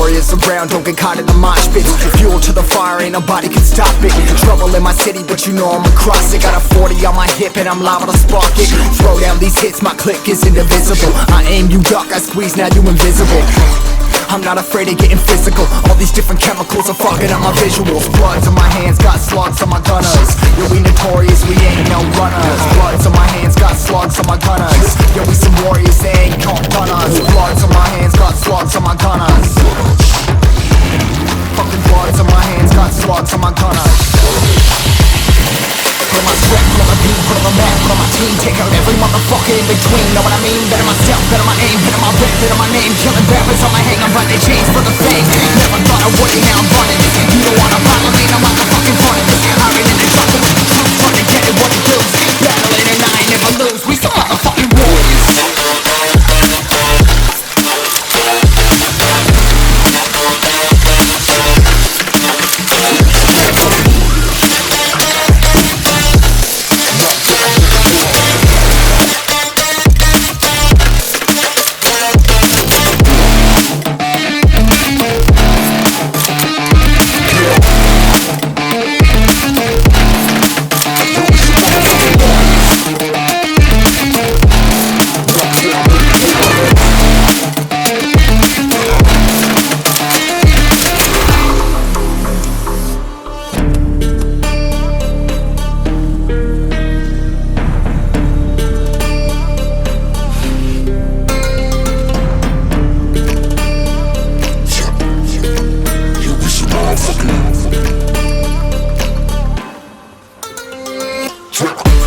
Warriors around, don't get caught in the mosh pit. Fuel to the fire, ain't nobody can stop it. Trouble in my city, but you know I'm across it. Got a 40 on my hip and I'm liable to spark it. Throw down these hits, my click is indivisible. I aim, you duck, I squeeze, now you invisible. I'm not afraid of getting physical. All these different chemicals are fucking up my visuals. Bloods on my hands, got slugs on my gunners. Yo, we notorious, we ain't no runners. Bloods on my hands, got slugs on my gunners. Yo, we some warriors, they ain't called gunners. Bloods on my hands, got slugs on my gunners. Fucking bloods on my hands, got slugs on my gunners. Put on my sweat, put on my beat, put on the map, put on my team. Take out every motherfucker in between. Know what I mean? Better myself, better my aim, better my rep, better my name. Killing rappers on my hang, I'm running chains for the fame. Never thought I would, now I'm running. You don't wanna follow me, I'm on the fucking front of this. Iron in the jungle with the truth, trying to get it what it does. Battling and I ain't never lose, we some motherfucking warriors.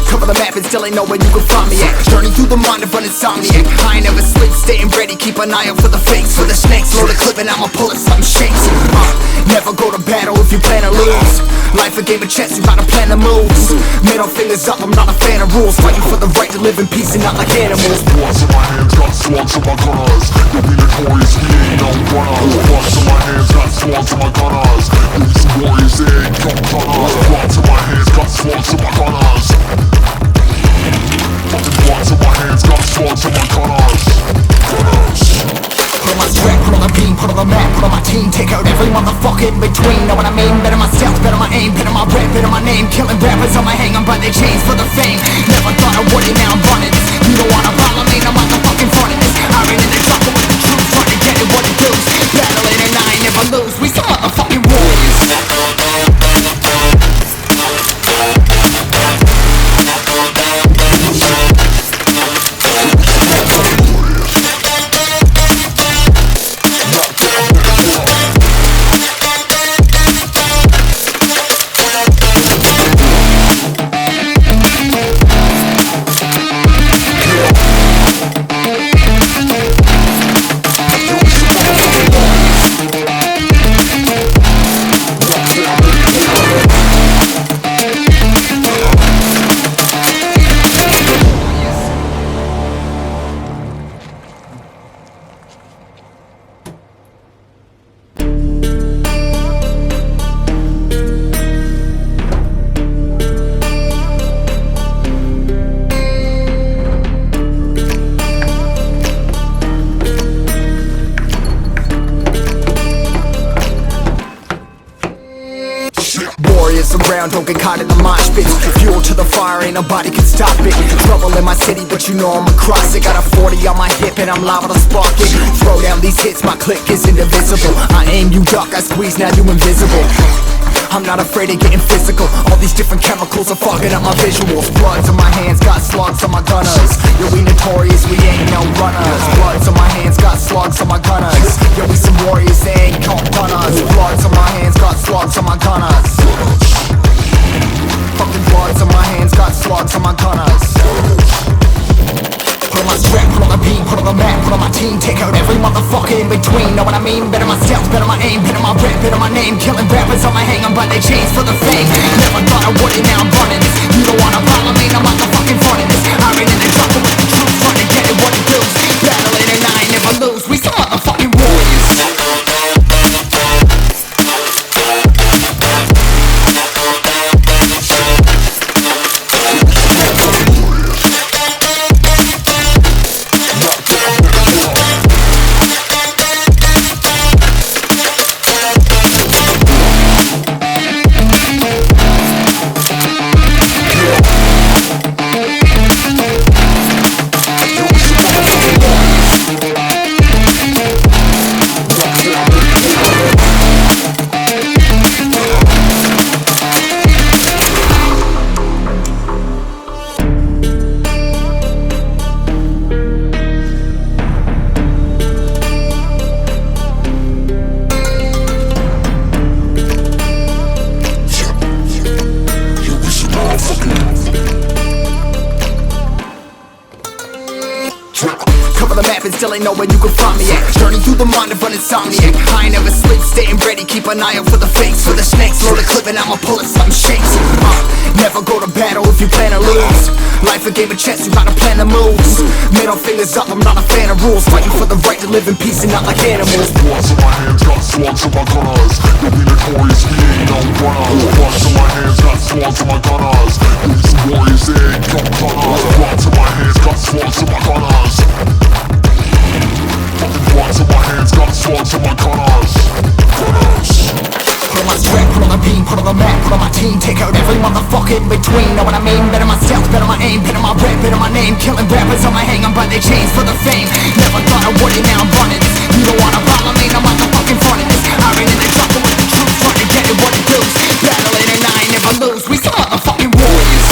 Cover the map and still ain't know where you can find me at. Journey through the mind of an insomniac. I ain't never sleep, staying ready, keep an eye out for the fakes. For the snakes, load a clip and I'ma pull it, something shakes. Never go to battle if you plan to lose. Life a game of chess, you gotta plan the moves. Middle fingers up, I'm not a fan of rules. Fighting for the right to live in peace and not like animals. Bloods in my hands, got slugs on my gunners. You'll be notorious, we ain't no runners. Bloods in my hands, got slugs on my gunners. We some warriors, they ain't no gunners. Bloods in my hands, got slugs on my gunners. Fucking bloods in my hands, got slugs on my gunners. Put on my strap, put on the beam, put on the map, put on my team. Take out every motherfucker in between. Know what I mean? Better myself, better my aim, better my rep, better my name. Killing rappers on my hang, I'm by their chains for the fame. Never thought I would, now I'm running this. You don't wanna follow me, I'm on the fucking front of this. Iron in the jungle with the truth, trying to get it what it does. Battling and I ain't never lose, we some motherfucking warriors. Warriors around, don't get caught in the mosh pit. Fuel to the fire, ain't nobody can stop it. Trouble in my city, but you know I'm across it. Got a 40 on my hip and I'm liable to spark it. Throw down these hits, my click is indivisible. I aim, you duck, I squeeze, now you invisible. I'm not afraid of getting physical. All these different chemicals are fogging up my visuals. Bloods on my hands, got slugs on my gunners. Yo, we notorious, we ain't no runners. Bloods on my hands, got slugs on my gunners. Yo, we some warriors, they ain't called gunners. Bloods on my hands, got slugs on my gunners. Fucking bloods on my hands, got slugs on my gunners. Put on my strap, put on the beam, put on the map, put on my team. Take out every motherfucker in between. Know what I mean? Better myself, better my aim, better my rep, better my name. Killing rappers on my hang, I'm by their chains for the fame. Never thought I would, now I'm running this. You don't wanna follow me, I'm on the fucking front of this. Iron in the jungle with the truth, trying to get it what it does. Battling and I ain't never lose, we some motherfucking warriors. still ain't know where you can find me at. Journey through the mind of an insomniac. I ain't never sleep, staying ready, keep an eye out for the fakes, for the snakes. Load a clip and I'ma pull it, something shakes. Never go to battle if you plan to lose. Life a game of chess, you gotta plan the moves. Middle fingers up, I'm not a fan of rules. Fighting for the right to live in peace and not like animals. Bloods in my hands, got slugs in my gunners. You'll be notorious, we ain't no runners. Bloods in my hands, got slugs in my gunners. We some warriors, they ain't no gunners. Bloods in my hands, got slugs in my gunners. Fucking bloods in my hands, got slugs in my gunners. Put on my strap, put on the beam, put on the map, put on my team. Take out every motherfucker in between. Know what I mean? Better myself, better my aim, better my rap, better my name. Killing rappers on my hang on by their chains for the fame. Never thought I would it, now I'm running this. You don't wanna follow me, I'm on the fucking front of this. I ran in the jungle with the truth, trying to get it what it does. Battling and I ain't never lose, we some motherfucking warriors.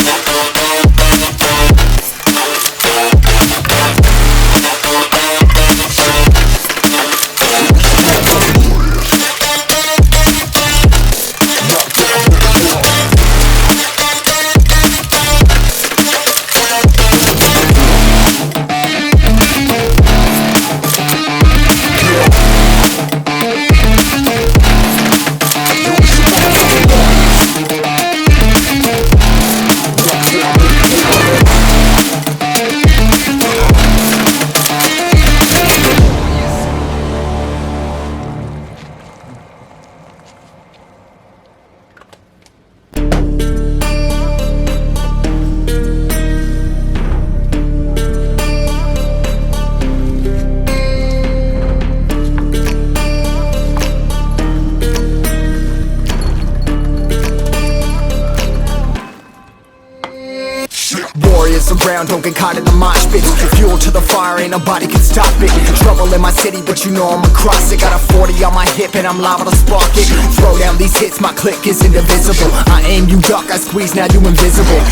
Warriors around, don't get caught in the mosh pit. Fuel to the fire, ain't nobody can stop it. Trouble in my city, but you know I'm across it. Got a 40 on my hip and I'm liable to spark it. Throw down these hits, my click is indivisible. I aim, you duck, I squeeze, now you invisible.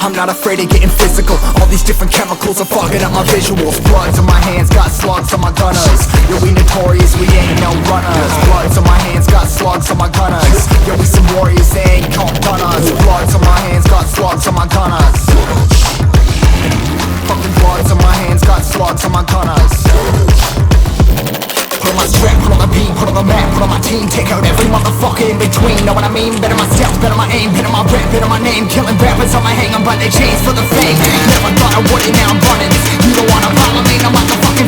I'm not afraid of getting physical. All these different chemicals are fogging up my visuals. Bloods on my hands, got slugs on my gunners. Yo, we notorious, we ain't no runners. Bloods on my hands, got slugs on my gunners. Yo, we some warriors, they ain't called gunners. Bloods on my hands, got slugs on my gunners. Fucking bloods on my hands, got slugs on my gunners. Put on my strap, put on the beam, put on the map, put on my team. Take out every motherfucker in between. Know what I mean? Better myself, better my aim, better my rap, better my name. Killing rappers on my hang on by their chains for the fame. Never thought I would it, now I'm running this. You don't wanna follow me, I'm on the fucking